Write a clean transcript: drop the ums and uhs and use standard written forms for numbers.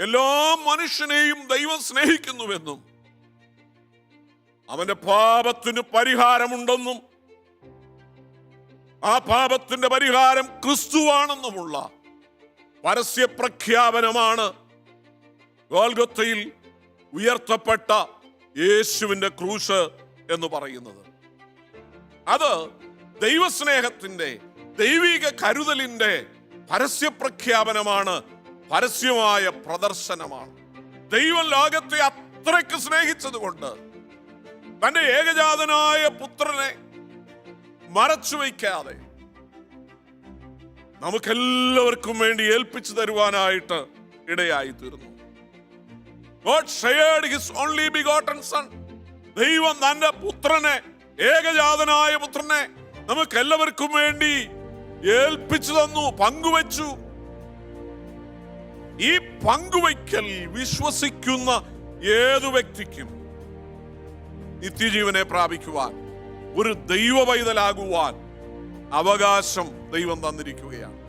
എല്ലാ മനുഷ്യനെയും ദൈവം സ്നേഹിക്കുന്നുവെന്നും അവന്റെ പാപത്തിന് പരിഹാരമുണ്ടെന്നും ആ പാപത്തിന്റെ പരിഹാരം ക്രിസ്തുവാണെന്നുമുള്ള പരസ്യ പ്രഖ്യാപനമാണ് ഗോൽഗൊത്തയിൽ ഉയർത്തപ്പെട്ട യേശുവിന്റെ ക്രൂശ് എന്ന് പറയുന്നത്. അത് ദൈവസ്നേഹത്തിന്റെ, ദൈവിക കരുതലിന്റെ പരസ്യ പ്രഖ്യാപനമാണ്, പരസ്യമായ പ്രദർശനമാണ്. ദൈവം ലോകത്തെ അത്രയ്ക്ക് സ്നേഹിച്ചത് കൊണ്ട് തന്റെ ഏകജാതനായ പുത്രനെ മറച്ചു വയ്ക്കാതെ നമുക്കെല്ലാവർക്കും വേണ്ടി ഏൽപ്പിച്ചു തരുവാനായിട്ട് ഇടയായി തീർന്നു. God shared his only begotten son. ദൈവം തന്റെ പുത്രനെ, ഏകജാതനായ പുത്രനെ നമുക്കെല്ലാവർക്കും വേണ്ടി ഏൽപ്പിച്ചു തന്നു, പങ്കുവച്ചു. ഈ പങ്കുവയ്ക്കൽ വിശ്വസിക്കുന്ന ഏതു വ്യക്തിക്കും നിത്യജീവനെ പ്രാപിക്കുവാൻ, ഒരു ദൈവ പൈതലാകുവാൻ അവകാശം ദൈവം തന്നിരിക്കുകയാണ്.